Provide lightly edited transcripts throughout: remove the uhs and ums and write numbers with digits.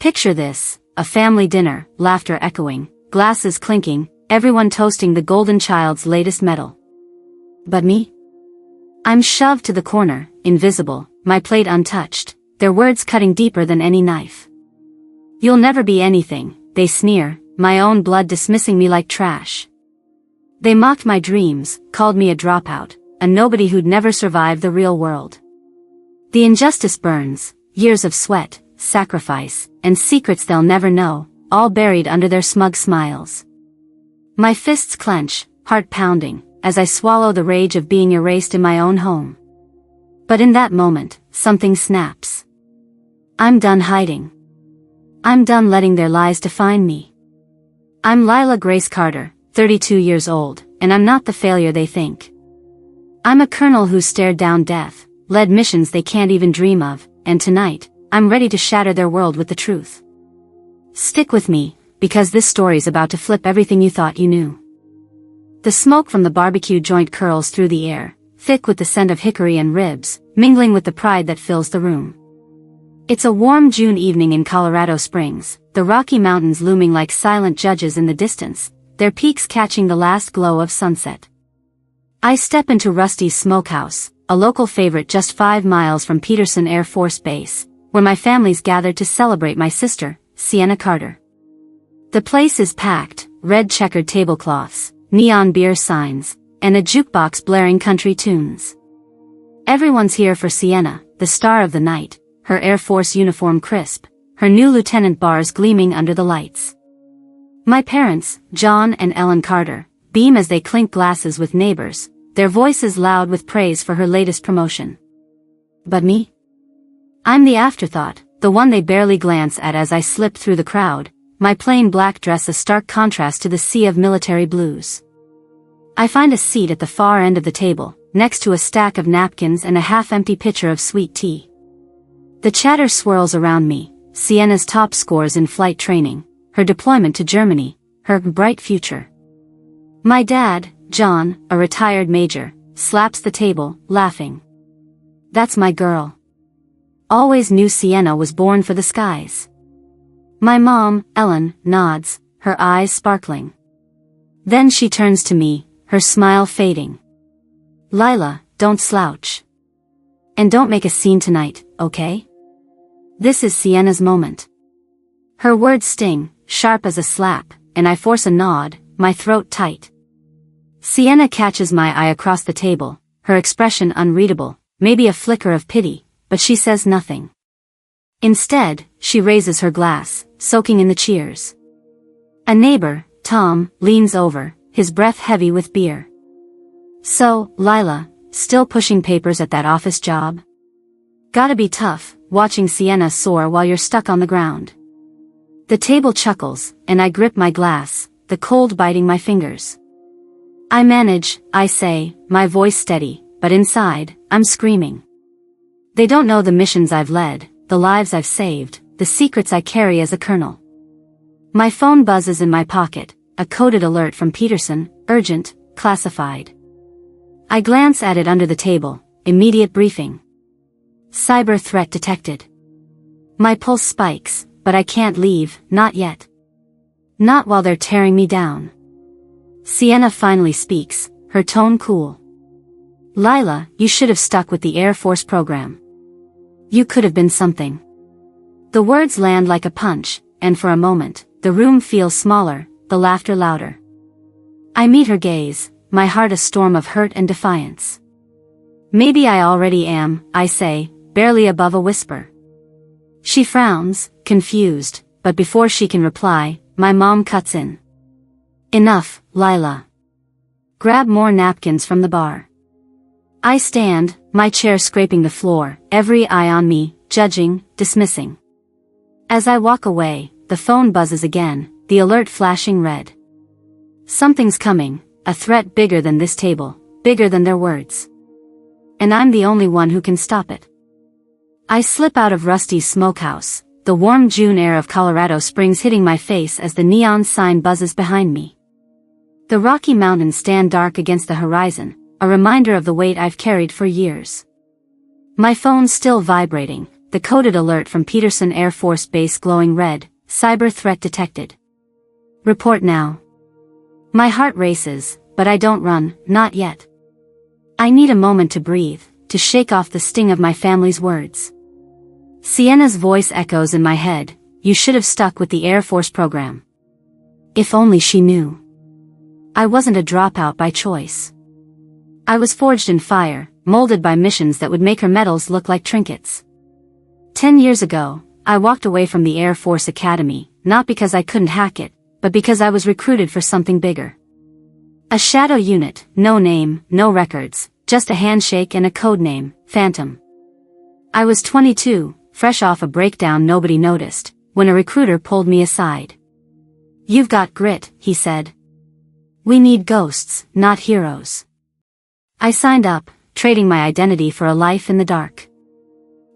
Picture this, a family dinner, laughter echoing, glasses clinking, everyone toasting the golden child's latest medal. But me? I'm shoved to the corner, invisible, my plate untouched, their words cutting deeper than any knife. You'll never be anything, they sneer, my own blood dismissing me like trash. They mocked my dreams, called me a dropout, a nobody who'd never survived the real world. The injustice burns, years of sweat, sacrifice, and secrets they'll never know, all buried under their smug smiles. My fists clench, heart pounding, as I swallow the rage of being erased in my own home. But in that moment, something snaps. I'm done hiding. I'm done letting their lies define me. I'm Lila Grace Carter, 32 years old, and I'm not the failure they think. I'm a colonel who stared down death, led missions they can't even dream of, and tonight, I'm ready to shatter their world with the truth. Stick with me, because this story's about to flip everything you thought you knew. The smoke from the barbecue joint curls through the air, thick with the scent of hickory and ribs, mingling with the pride that fills the room. It's a warm June evening in Colorado Springs, the Rocky Mountains looming like silent judges in the distance, their peaks catching the last glow of sunset. I step into Rusty's Smokehouse, a local favorite just 5 miles from Peterson Air Force Base, where my family's gathered to celebrate my sister, Sienna Carter. The place is packed, red checkered tablecloths, neon beer signs, and a jukebox blaring country tunes. Everyone's here for Sienna, the star of the night, her Air Force uniform crisp, her new lieutenant bars gleaming under the lights. My parents, John and Ellen Carter, beam as they clink glasses with neighbors, their voices loud with praise for her latest promotion. But me? I'm the afterthought, the one they barely glance at as I slip through the crowd, my plain black dress a stark contrast to the sea of military blues. I find a seat at the far end of the table, next to a stack of napkins and a half-empty pitcher of sweet tea. The chatter swirls around me, Sienna's top scores in flight training, her deployment to Germany, her bright future. My dad, John, a retired major, slaps the table, laughing. That's my girl. Always knew Sienna was born for the skies. My mom, Ellen, nods, her eyes sparkling. Then she turns to me, her smile fading. Lila, don't slouch. And don't make a scene tonight, okay? This is Sienna's moment. Her words sting, sharp as a slap, and I force a nod, my throat tight. Sienna catches my eye across the table, her expression unreadable, maybe a flicker of pity, but she says nothing. Instead, she raises her glass, soaking in the cheers. A neighbor, Tom, leans over, his breath heavy with beer. So, Lila, still pushing papers at that office job? Gotta be tough, watching Sienna soar while you're stuck on the ground. The table chuckles, and I grip my glass, the cold biting my fingers. I manage, I say, my voice steady, but inside, I'm screaming. They don't know the missions I've led, the lives I've saved, the secrets I carry as a colonel. My phone buzzes in my pocket, a coded alert from Peterson, urgent, classified. I glance at it under the table, immediate briefing. Cyber threat detected. My pulse spikes, but I can't leave, not yet. Not while they're tearing me down. Sienna finally speaks, her tone cool. Lila, you should have stuck with the Air Force program. You could have been something. The words land like a punch, and for a moment, the room feels smaller, the laughter louder. I meet her gaze, my heart a storm of hurt and defiance. Maybe I already am, I say, barely above a whisper. She frowns, confused, but before she can reply, my mom cuts in. Enough, Lila. Grab more napkins from the bar. I stand, my chair scraping the floor, every eye on me, judging, dismissing. As I walk away, the phone buzzes again, the alert flashing red. Something's coming, a threat bigger than this table, bigger than their words. And I'm the only one who can stop it. I slip out of Rusty's Smokehouse, the warm June air of Colorado Springs hitting my face as the neon sign buzzes behind me. The Rocky Mountains stand dark against the horizon, a reminder of the weight I've carried for years. My phone's still vibrating, the coded alert from Peterson Air Force Base glowing red, cyber threat detected. Report now. My heart races, but I don't run, not yet. I need a moment to breathe, to shake off the sting of my family's words. Sienna's voice echoes in my head, you should have stuck with the Air Force program. If only she knew. I wasn't a dropout by choice. I was forged in fire, molded by missions that would make her medals look like trinkets. 10 years ago, I walked away from the Air Force Academy, not because I couldn't hack it, but because I was recruited for something bigger. A shadow unit, no name, no records, just a handshake and a code name, Phantom. I was 22, fresh off a breakdown nobody noticed, when a recruiter pulled me aside. You've got grit, he said. We need ghosts, not heroes. I signed up, trading my identity for a life in the dark.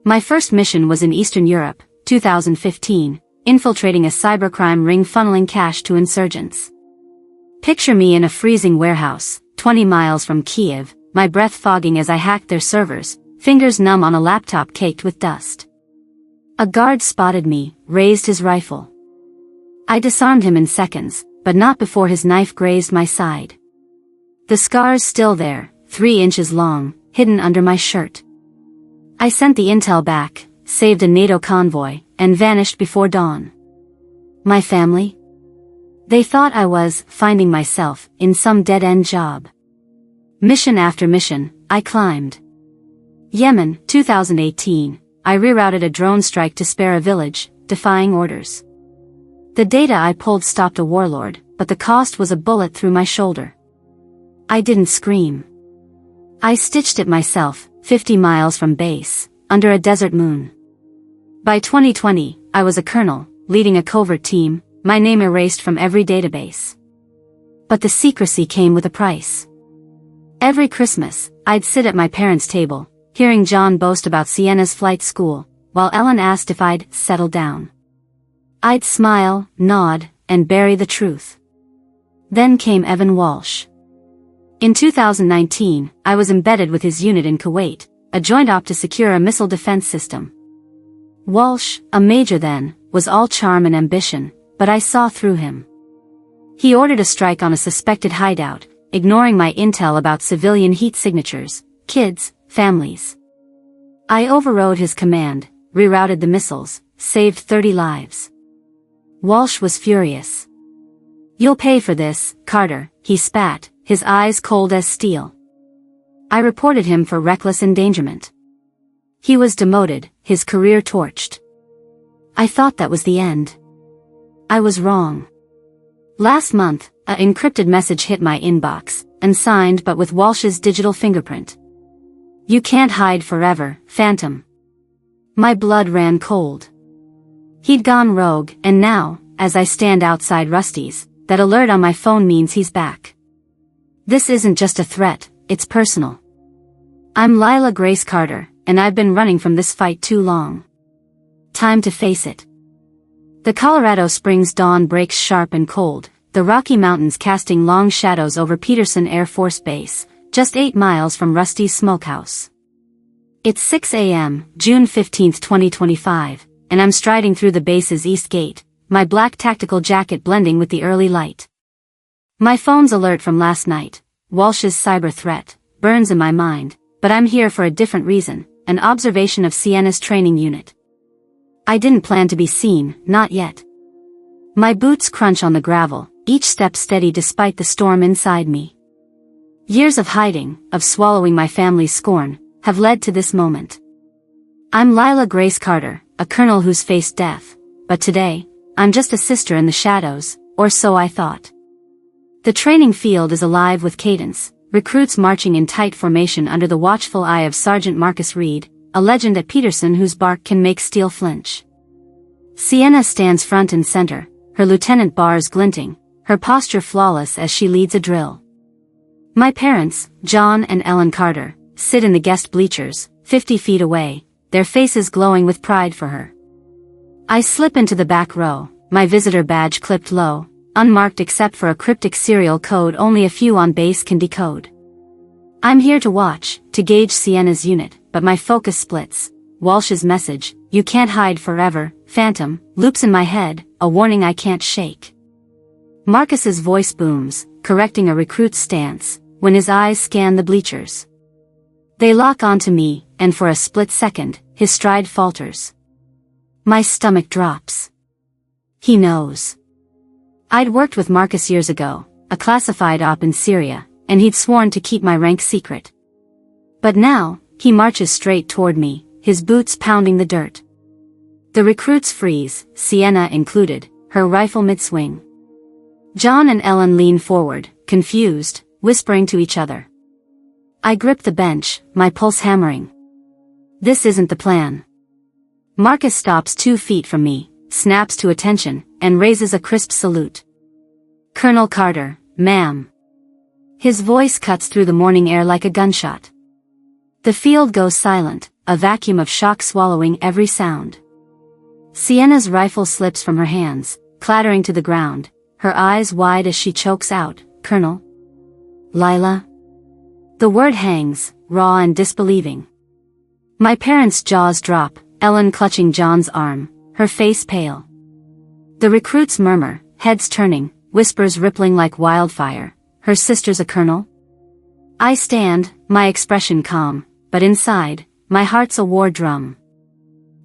My first mission was in Eastern Europe, 2015, infiltrating a cybercrime ring funneling cash to insurgents. Picture me in a freezing warehouse, 20 miles from Kiev, my breath fogging as I hacked their servers, fingers numb on a laptop caked with dust. A guard spotted me, raised his rifle. I disarmed him in seconds, but not before his knife grazed my side. The scar's still there, 3 inches long, hidden under my shirt. I sent the intel back, saved a NATO convoy, and vanished before dawn. My family? They thought I was finding myself in some dead-end job. Mission after mission, I climbed. Yemen, 2018, I rerouted a drone strike to spare a village, defying orders. The data I pulled stopped a warlord, but the cost was a bullet through my shoulder. I didn't scream. I stitched it myself, 50 miles from base, under a desert moon. By 2020, I was a colonel, leading a covert team, my name erased from every database. But the secrecy came with a price. Every Christmas, I'd sit at my parents' table, hearing John boast about Sienna's flight school, while Ellen asked if I'd settle down. I'd smile, nod, and bury the truth. Then came Evan Walsh. In 2019, I was embedded with his unit in Kuwait, a joint op to secure a missile defense system. Walsh, a major then, was all charm and ambition, but I saw through him. He ordered a strike on a suspected hideout, ignoring my intel about civilian heat signatures, kids, families. I overrode his command, rerouted the missiles, saved 30 lives. Walsh was furious. You'll pay for this, Carter, he spat, his eyes cold as steel. I reported him for reckless endangerment. He was demoted, his career torched. I thought that was the end. I was wrong. Last month, an encrypted message hit my inbox, unsigned but with Walsh's digital fingerprint. You can't hide forever, Phantom. My blood ran cold. He'd gone rogue, and now, as I stand outside Rusty's, that alert on my phone means he's back. This isn't just a threat, it's personal. I'm Lila Grace Carter, and I've been running from this fight too long. Time to face it. The Colorado Springs dawn breaks sharp and cold, the Rocky Mountains casting long shadows over Peterson Air Force Base, just 8 miles from Rusty's smokehouse. It's 6 a.m., June 15, 2025, and I'm striding through the base's east gate, my black tactical jacket blending with the early light. My phone's alert from last night, Walsh's cyber threat, burns in my mind, but I'm here for a different reason, an observation of Sienna's training unit. I didn't plan to be seen, not yet. My boots crunch on the gravel, each step steady despite the storm inside me. Years of hiding, of swallowing my family's scorn, have led to this moment. I'm Lila Grace Carter, a colonel who's faced death, but today, I'm just a sister in the shadows, or so I thought. The training field is alive with cadence, recruits marching in tight formation under the watchful eye of Sergeant Marcus Reed, a legend at Peterson whose bark can make steel flinch. Sienna stands front and center, her lieutenant bars glinting, her posture flawless as she leads a drill. My parents, John and Ellen Carter, sit in the guest bleachers, 50 feet away, their faces glowing with pride for her. I slip into the back row, my visitor badge clipped low, unmarked except for a cryptic serial code only a few on base can decode. I'm here to watch, to gauge Sienna's unit, but my focus splits. Walsh's message, "You can't hide forever, Phantom," loops in my head, a warning I can't shake. Marcus's voice booms, correcting a recruit's stance, when his eyes scan the bleachers. They lock onto me, and for a split second, his stride falters. My stomach drops. He knows. I'd worked with Marcus years ago, a classified op in Syria, and he'd sworn to keep my rank secret. But now, he marches straight toward me, his boots pounding the dirt. The recruits freeze, Sienna included, her rifle mid-swing. John and Ellen lean forward, confused, whispering to each other. I grip the bench, my pulse hammering. This isn't the plan. Marcus stops 2 feet from me, snaps to attention, and raises a crisp salute. "Colonel Carter, ma'am." His voice cuts through the morning air like a gunshot. The field goes silent, a vacuum of shock swallowing every sound. Sienna's rifle slips from her hands, clattering to the ground, her eyes wide as she chokes out, "Colonel?" "Lila?" The word hangs, raw and disbelieving. My parents' jaws drop, Ellen clutching John's arm, her face pale. The recruits murmur, heads turning, whispers rippling like wildfire, "Her sister's a colonel?" I stand, my expression calm, but inside, my heart's a war drum.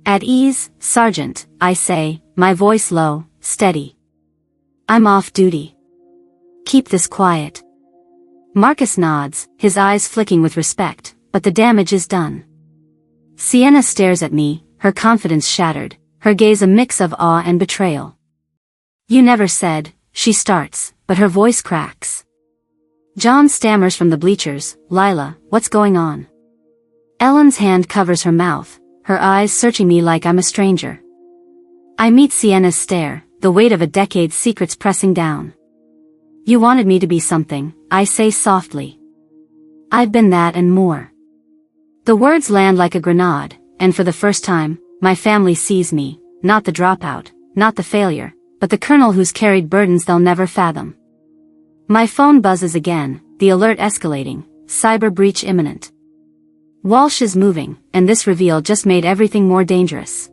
"At ease, Sergeant," I say, my voice low, steady. "I'm off duty. Keep this quiet." Marcus nods, his eyes flicking with respect, but the damage is done. Sienna stares at me, her confidence shattered, her gaze a mix of awe and betrayal. "You never said," she starts, but her voice cracks. John stammers from the bleachers, "Lila, what's going on?" Ellen's hand covers her mouth, her eyes searching me like I'm a stranger. I meet Sienna's stare, the weight of a decade's secrets pressing down. "You wanted me to be something," I say softly. "I've been that and more." The words land like a grenade, and for the first time, my family sees me, not the dropout, not the failure, but the colonel who's carried burdens they'll never fathom. My phone buzzes again, the alert escalating, cyber breach imminent. Walsh is moving, and this reveal just made everything more dangerous.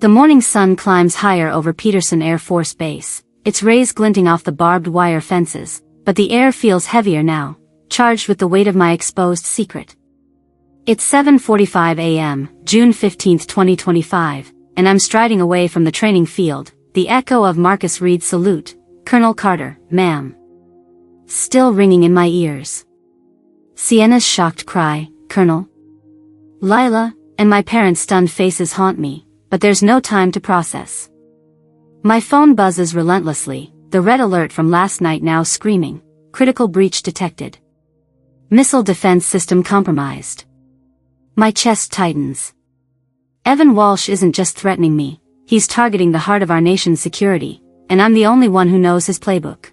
The morning sun climbs higher over Peterson Air Force Base, its rays glinting off the barbed wire fences, but the air feels heavier now, charged with the weight of my exposed secret. It's 7:45 a.m., June 15, 2025, and I'm striding away from the training field, the echo of Marcus Reed's salute, "Colonel Carter, ma'am," still ringing in my ears. Sienna's shocked cry, "Colonel?" Lila, and my parents' stunned faces haunt me, but there's no time to process. My phone buzzes relentlessly, the red alert from last night now screaming, "Critical breach detected. Missile defense system compromised." My chest tightens. Evan Walsh isn't just threatening me, he's targeting the heart of our nation's security, and I'm the only one who knows his playbook.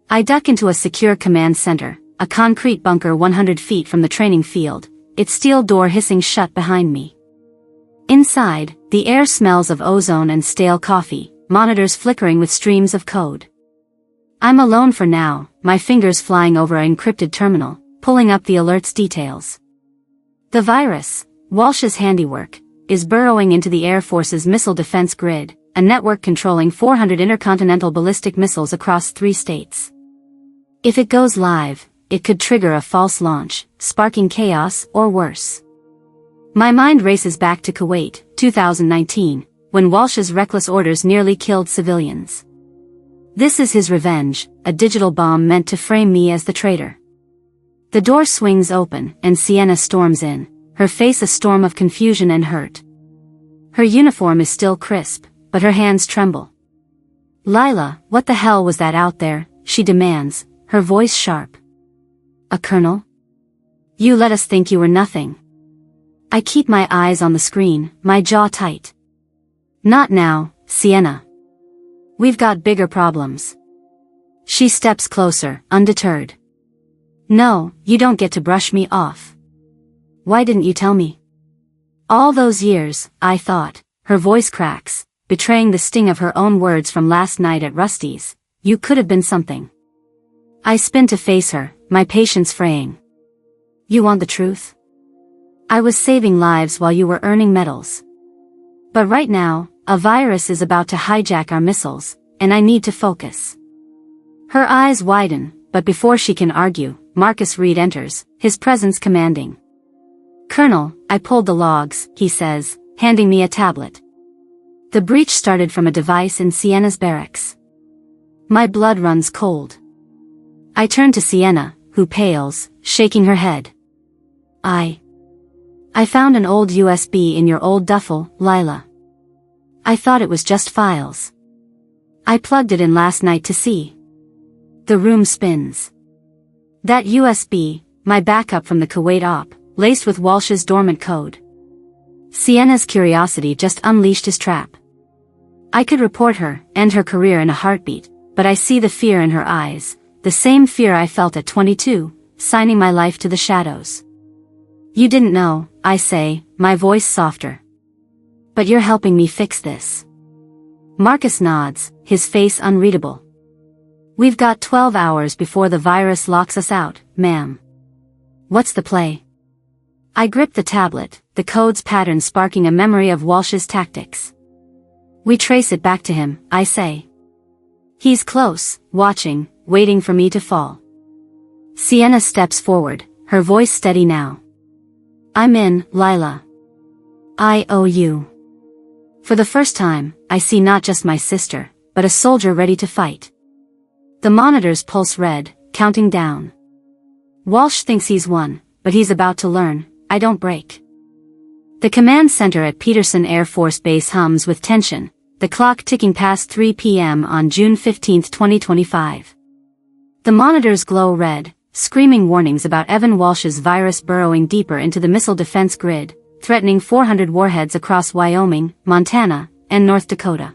I duck into a secure command center, a concrete bunker 100 feet from the training field, its steel door hissing shut behind me. Inside, the air smells of ozone and stale coffee, monitors flickering with streams of code. I'm alone for now, my fingers flying over an encrypted terminal, pulling up the alert's details. The virus, Walsh's handiwork, is burrowing into the Air Force's missile defense grid, a network controlling 400 intercontinental ballistic missiles across 3 states. If it goes live, it could trigger a false launch, sparking chaos or worse. My mind races back to Kuwait, 2019, when Walsh's reckless orders nearly killed civilians. This is his revenge, a digital bomb meant to frame me as the traitor. The door swings open, and Sienna storms in, her face a storm of confusion and hurt. Her uniform is still crisp, but her hands tremble. "Lila, what the hell was that out there?" she demands, her voice sharp. "A colonel? You let us think you were nothing." I keep my eyes on the screen, my jaw tight. "Not now, Sienna. We've got bigger problems." She steps closer, undeterred. "No, you don't get to brush me off. Why didn't you tell me?" "All those years," I thought, her voice cracks, betraying the sting of her own words from last night at Rusty's, "You could have been something." I spin to face her, my patience fraying. "You want the truth?" I was saving lives while you were earning medals. But right now, a virus is about to hijack our missiles, and I need to focus. Her eyes widen, but before she can argue, Marcus Reed enters, his presence commanding. "Colonel, I pulled the logs," he says, handing me a tablet. The breach started from a device in Sienna's barracks. My blood runs cold. I turn to Sienna, who pales, shaking her head. I found an old USB in your old duffel, Lila. I thought it was just files. I plugged it in last night to see. The room spins. That USB, my backup from the Kuwait op, laced with Walsh's dormant code. Sienna's curiosity just unleashed his trap. I could report her, end her career in a heartbeat, but I see the fear in her eyes, the same fear I felt at 22, signing my life to the shadows. "You didn't know," I say, my voice softer. "But you're helping me fix this." Marcus nods, his face unreadable. "We've got 12 hours before the virus locks us out, ma'am. What's the play?" I grip the tablet, the code's pattern sparking a memory of Walsh's tactics. "We trace it back to him," I say. "He's close, watching, waiting for me to fall." Sienna steps forward, her voice steady now. "I'm in, Lila. I owe you." For the first time, I see not just my sister, but a soldier ready to fight. The monitors pulse red, counting down. Walsh thinks he's won, but he's about to learn, I don't break. The command center at Peterson Air Force Base hums with tension, the clock ticking past 3 p.m. on June 15, 2025. The monitors glow red, screaming warnings about Evan Walsh's virus burrowing deeper into the missile defense grid, threatening 400 warheads across Wyoming, Montana, and North Dakota.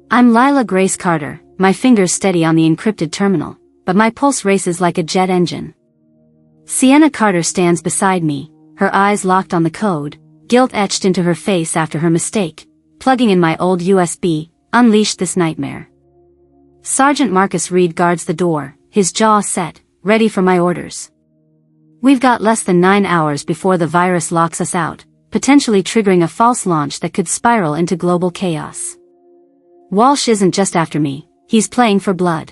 I'm Lila Grace Carter, my fingers steady on the encrypted terminal, but my pulse races like a jet engine. Sienna Carter stands beside me, her eyes locked on the code, guilt etched into her face after her mistake. Plugging in my old USB, unleashed this nightmare. Sergeant Marcus Reed guards the door, his jaw set, ready for my orders. We've got less than 9 hours before the virus locks us out, potentially triggering a false launch that could spiral into global chaos. Walsh isn't just after me, he's playing for blood.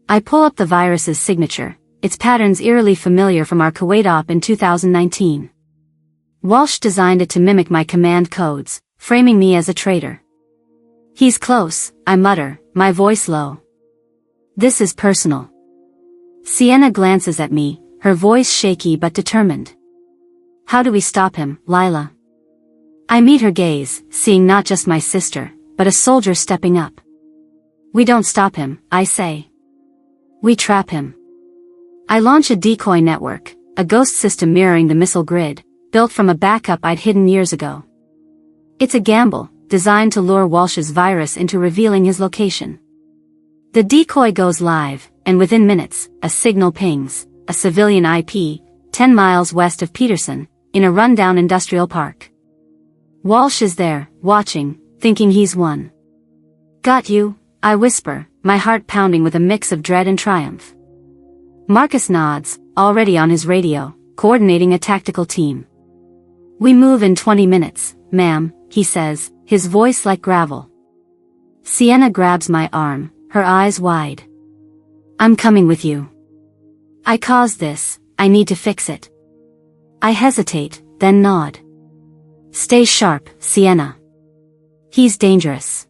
I pull up the virus's signature, its patterns eerily familiar from our Kuwait op in 2019. Walsh designed it to mimic my command codes, framing me as a traitor. "He's close," I mutter, my voice low. "This is personal." Sienna glances at me, her voice shaky but determined. "How do we stop him, Lila?" I meet her gaze, seeing not just my sister, but a soldier stepping up. "We don't stop him," I say. "We trap him." I launch a decoy network, a ghost system mirroring the missile grid, built from a backup I'd hidden years ago. It's a gamble, designed to lure Walsh's virus into revealing his location. The decoy goes live, and within minutes, a signal pings, a civilian IP, 10 miles west of Peterson, in a rundown industrial park. Walsh is there, watching, thinking he's won. "Got you," I whisper, my heart pounding with a mix of dread and triumph. Marcus nods, already on his radio, coordinating a tactical team. "We move in 20 minutes, ma'am," he says, his voice like gravel. Sienna grabs my arm, her eyes wide. "I'm coming with you. I caused this, I need to fix it." I hesitate, then nod. "Stay sharp, Sienna. He's dangerous."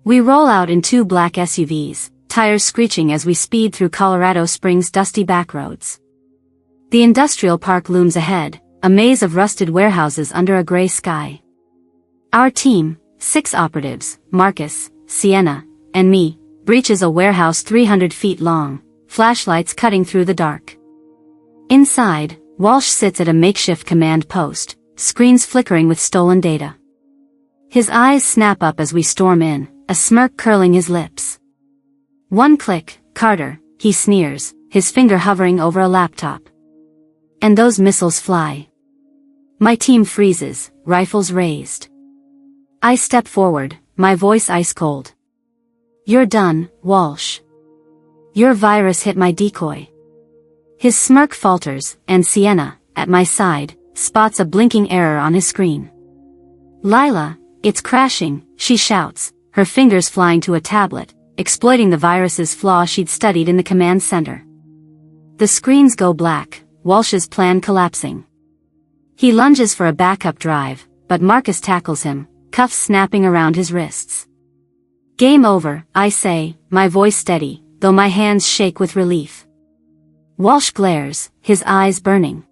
We roll out in 2 black SUVs, tires screeching as we speed through Colorado Springs' dusty backroads. The industrial park looms ahead, a maze of rusted warehouses under a gray sky. Our team, 6 operatives, Marcus, Sienna, and me, breaches a warehouse 300 feet long, flashlights cutting through the dark. Inside, Walsh sits at a makeshift command post, screens flickering with stolen data. His eyes snap up as we storm in, a smirk curling his lips. "One click, Carter," he sneers, his finger hovering over a laptop. And those missiles fly. My team freezes, rifles raised. I step forward, my voice ice cold. "You're done, Walsh. Your virus hit my decoy." His smirk falters, and Sienna, at my side, spots a blinking error on his screen. "Lila, it's crashing," she shouts, her fingers flying to a tablet, exploiting the virus's flaw she'd studied in the command center. The screens go black, Walsh's plan collapsing. He lunges for a backup drive, but Marcus tackles him, cuffs snapping around his wrists. "Game over," I say, my voice steady, though my hands shake with relief. Walsh glares, his eyes burning.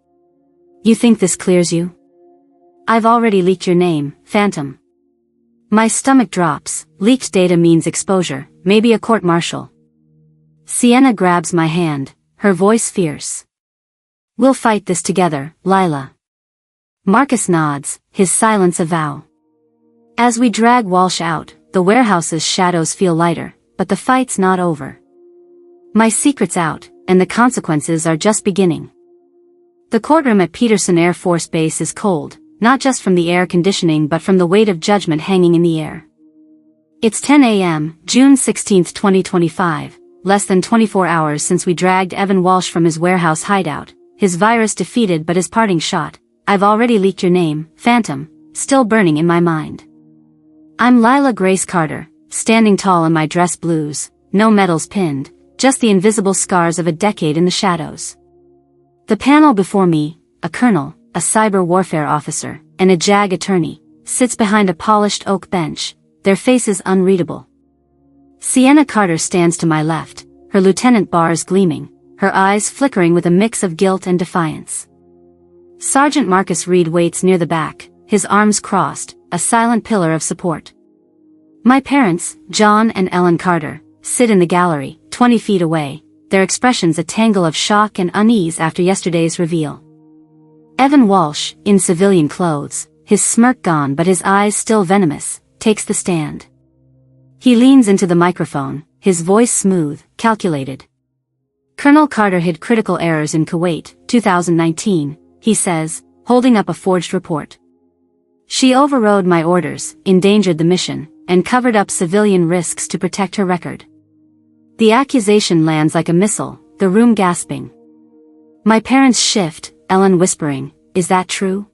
"You think this clears you? I've already leaked your name, Phantom." My stomach drops. Leaked data means exposure, maybe a court-martial. Sienna grabs my hand, her voice fierce. "We'll fight this together, Lila." Marcus nods, his silence a vow. As we drag Walsh out, the warehouse's shadows feel lighter, but the fight's not over. My secret's out, and the consequences are just beginning. The courtroom at Peterson Air Force Base is cold, not just from the air conditioning but from the weight of judgment hanging in the air. It's 10 a.m., June 16, 2025, less than 24 hours since we dragged Evan Walsh from his warehouse hideout, his virus defeated but his parting shot. "I've already leaked your name, Phantom," still burning in my mind. I'm Lila Grace Carter, standing tall in my dress blues, no medals pinned, just the invisible scars of a decade in the shadows. The panel before me, a colonel, a cyber warfare officer, and a JAG attorney, sits behind a polished oak bench, their faces unreadable. Sienna Carter stands to my left, her lieutenant bars gleaming, her eyes flickering with a mix of guilt and defiance. Sergeant Marcus Reed waits near the back, his arms crossed, a silent pillar of support. My parents, John and Ellen Carter, sit in the gallery, 20 feet away, their expressions a tangle of shock and unease after yesterday's reveal. Evan Walsh, in civilian clothes, his smirk gone but his eyes still venomous, takes the stand. He leans into the microphone, his voice smooth, calculated. "Colonel Carter hid critical errors in Kuwait, 2019, he says, holding up a forged report. "She overrode my orders, endangered the mission, and covered up civilian risks to protect her record." The accusation lands like a missile, the room gasping. My parents shift, Ellen whispering, "Is that true?"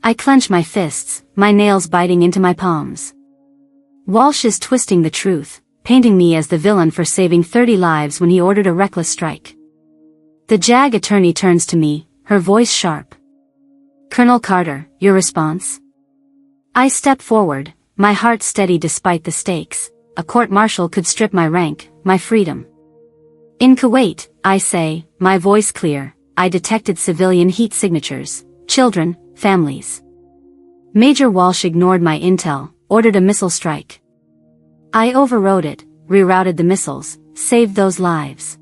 I clench my fists, my nails biting into my palms. Walsh is twisting the truth, painting me as the villain for saving 30 lives when he ordered a reckless strike. The JAG attorney turns to me, her voice sharp. "Colonel Carter, your response?" I step forward, my heart steady despite the stakes. A court-martial could strip my rank, my freedom. "In Kuwait," I say, my voice clear, "I detected civilian heat signatures, children, families." Major Walsh ignored my intel, ordered a missile strike. I overrode it, rerouted the missiles, saved those lives.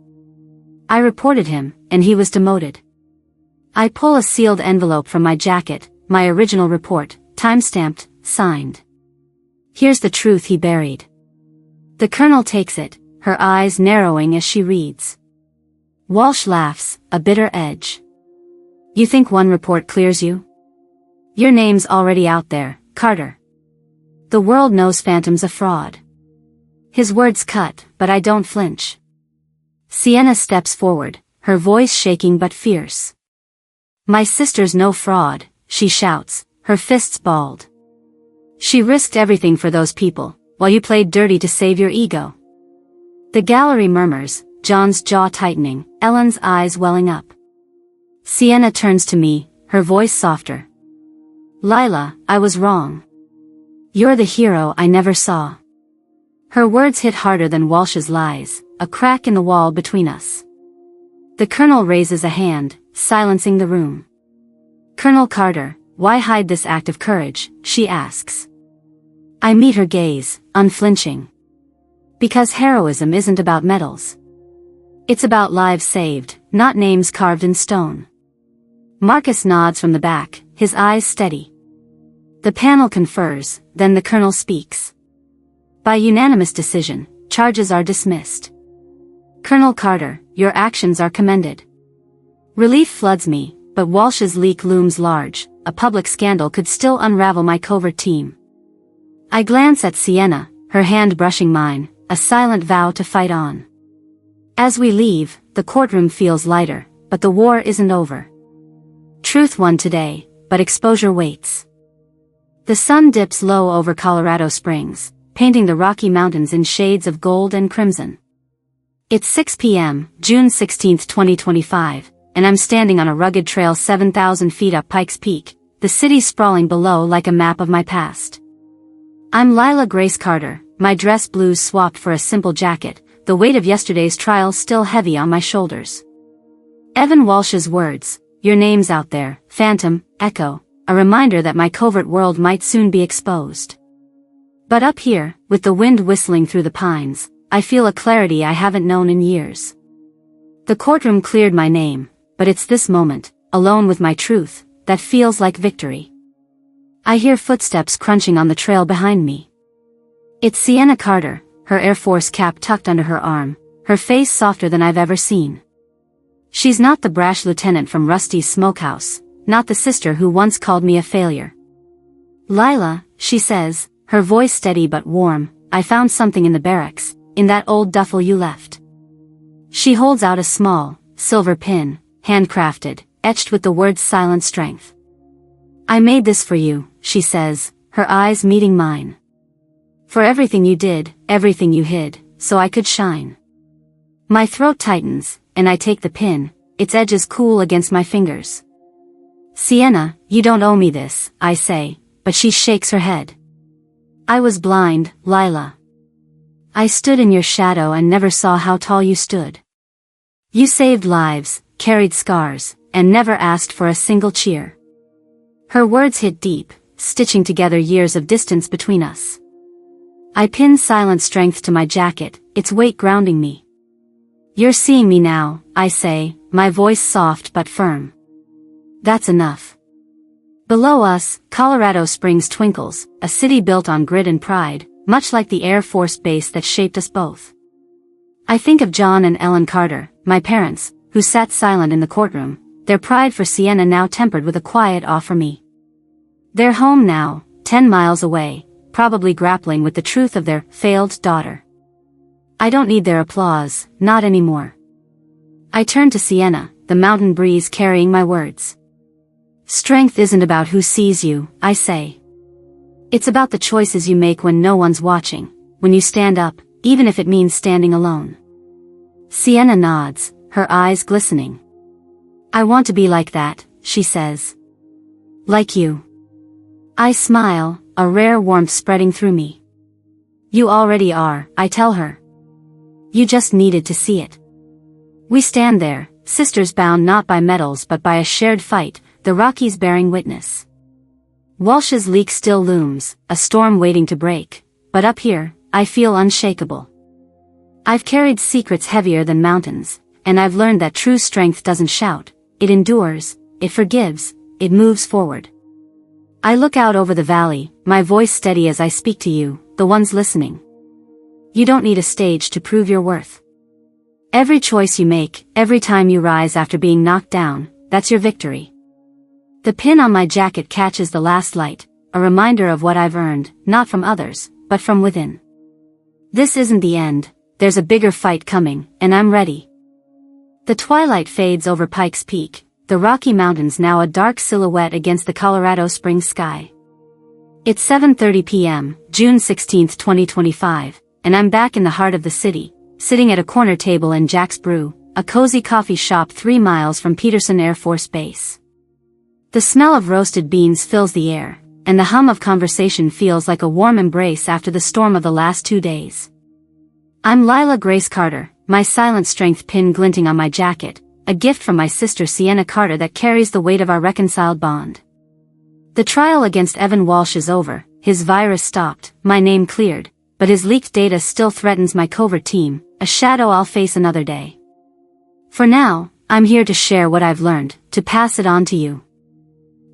I reported him, and he was demoted. I pull a sealed envelope from my jacket, my original report, time-stamped, signed. Here's the truth he buried. The colonel takes it, her eyes narrowing as she reads. Walsh laughs, a bitter edge. "You think one report clears you? Your name's already out there, Carter. The world knows Phantom's a fraud." His words cut, but I don't flinch. Sienna steps forward, her voice shaking but fierce. "My sister's no fraud," she shouts, her fists balled. "She risked everything for those people, while you played dirty to save your ego." The gallery murmurs, John's jaw tightening, Ellen's eyes welling up. Sienna turns to me, her voice softer. "Lila, I was wrong. You're the hero I never saw." Her words hit harder than Walsh's lies, a crack in the wall between us. The colonel raises a hand, silencing the room. "Colonel Carter, why hide this act of courage?" she asks. I meet her gaze, unflinching. Because heroism isn't about medals. It's about lives saved, not names carved in stone. Marcus nods from the back, his eyes steady. The panel confers, then the colonel speaks. By unanimous decision, charges are dismissed. "Colonel Carter, your actions are commended." Relief floods me, but Walsh's leak looms large. A public scandal could still unravel my covert team. I glance at Sienna, her hand brushing mine, a silent vow to fight on. As we leave, the courtroom feels lighter, but the war isn't over. Truth won today, but exposure waits. The sun dips low over Colorado Springs, painting the Rocky Mountains in shades of gold and crimson. It's 6 p.m., June 16, 2025, and I'm standing on a rugged trail 7,000 feet up Pikes Peak, the city sprawling below like a map of my past. I'm Lila Grace Carter, my dress blues swapped for a simple jacket, the weight of yesterday's trial still heavy on my shoulders. Evan Walsh's words, "Your name's out there, phantom," echo, a reminder that my covert world might soon be exposed. But up here, with the wind whistling through the pines, I feel a clarity I haven't known in years. The courtroom cleared my name, but it's this moment, alone with my truth, that feels like victory. I hear footsteps crunching on the trail behind me. It's Sienna Carter, her Air Force cap tucked under her arm, her face softer than I've ever seen. She's not the brash lieutenant from Rusty's smokehouse, not the sister who once called me a failure. "Lila," she says, her voice steady but warm, "I found something in the barracks, in that old duffel you left." She holds out a small, silver pin, handcrafted, etched with the words silent strength. "I made this for you," she says, her eyes meeting mine. "For everything you did, everything you hid, so I could shine." My throat tightens, and I take the pin, its edges cool against my fingers. "Sienna, you don't owe me this," I say, but she shakes her head. "I was blind, Lila. I stood in your shadow and never saw how tall you stood. You saved lives, carried scars, and never asked for a single cheer." Her words hit deep, stitching together years of distance between us. I pin silent strength to my jacket, its weight grounding me. "You're seeing me now," I say, my voice soft but firm. "That's enough." Below us, Colorado Springs twinkles, a city built on grit and pride, much like the Air Force base that shaped us both. I think of John and Ellen Carter, my parents, who sat silent in the courtroom, their pride for Sienna now tempered with a quiet awe for me. They're home now, 10 miles away, probably grappling with the truth of their failed daughter. I don't need their applause, not anymore. I turn to Sienna, the mountain breeze carrying my words. "Strength isn't about who sees you," I say. "It's about the choices you make when no one's watching, when you stand up, even if it means standing alone." Sienna nods, her eyes glistening. "I want to be like that," she says. "Like you." I smile, a rare warmth spreading through me. "You already are," I tell her. "You just needed to see it." We stand there, sisters bound not by medals but by a shared fight, the Rockies bearing witness. Walsh's leak still looms, a storm waiting to break, but up here, I feel unshakable. I've carried secrets heavier than mountains, and I've learned that true strength doesn't shout, it endures, it forgives, it moves forward. I look out over the valley, my voice steady as I speak to you, the ones listening. You don't need a stage to prove your worth. Every choice you make, every time you rise after being knocked down, that's your victory. The pin on my jacket catches the last light, a reminder of what I've earned, not from others, but from within. This isn't the end, there's a bigger fight coming, and I'm ready. The twilight fades over Pikes Peak, the Rocky Mountains now a dark silhouette against the Colorado Springs sky. It's 7:30 p.m., June 16, 2025, and I'm back in the heart of the city, sitting at a corner table in Jack's Brew, a cozy coffee shop 3 miles from Peterson Air Force Base. The smell of roasted beans fills the air, and the hum of conversation feels like a warm embrace after the storm of the last 2 days. I'm Lila Grace Carter, my silent strength pin glinting on my jacket, a gift from my sister Sienna Carter that carries the weight of our reconciled bond. The trial against Evan Walsh is over, his virus stopped, my name cleared, but his leaked data still threatens my covert team, a shadow I'll face another day. For now, I'm here to share what I've learned, to pass it on to you.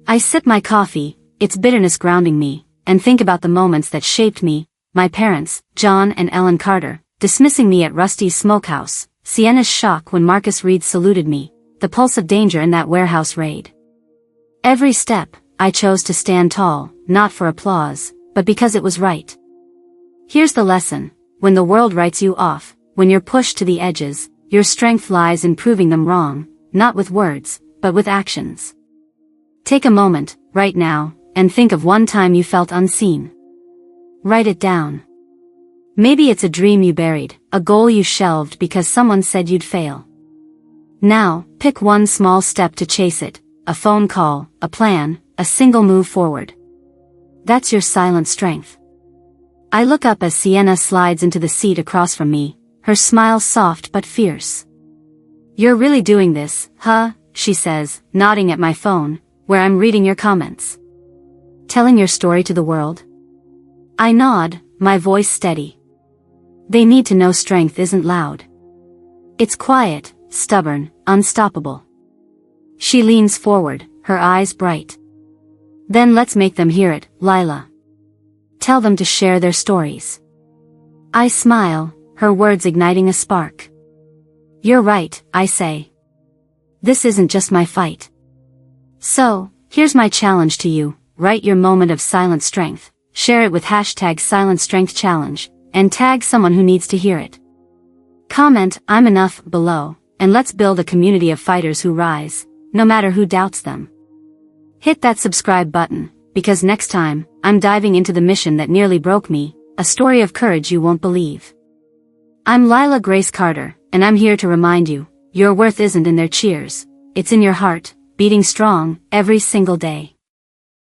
I sip my coffee, its bitterness grounding me, and think about the moments that shaped me, my parents, John and Ellen Carter, dismissing me at Rusty's smokehouse, Sienna's shock when Marcus Reed saluted me, the pulse of danger in that warehouse raid. Every step, I chose to stand tall, not for applause, but because it was right. Here's the lesson: when the world writes you off, when you're pushed to the edges, your strength lies in proving them wrong, not with words, but with actions. Take a moment, right now, and think of one time you felt unseen. Write it down. Maybe it's a dream you buried, a goal you shelved because someone said you'd fail. Now, pick one small step to chase it, a phone call, a plan, a single move forward. That's your silent strength. I look up as Sienna slides into the seat across from me, her smile soft but fierce. You're really doing this, huh? She says, nodding at my phone, where I'm reading your comments. Telling your story to the world? I nod, my voice steady. They need to know strength isn't loud. It's quiet, stubborn, unstoppable. She leans forward, her eyes bright. Then let's make them hear it, Lila. Tell them to share their stories. I smile, her words igniting a spark. You're right, I say. This isn't just my fight. So, here's my challenge to you, write your moment of silent strength, share it with #SilentStrengthChallenge, and tag someone who needs to hear it. Comment, I'm enough, below, and let's build a community of fighters who rise, no matter who doubts them. Hit that subscribe button, because next time, I'm diving into the mission that nearly broke me, a story of courage you won't believe. I'm Lila Grace Carter, and I'm here to remind you, your worth isn't in their cheers, it's in your heart, beating strong, every single day.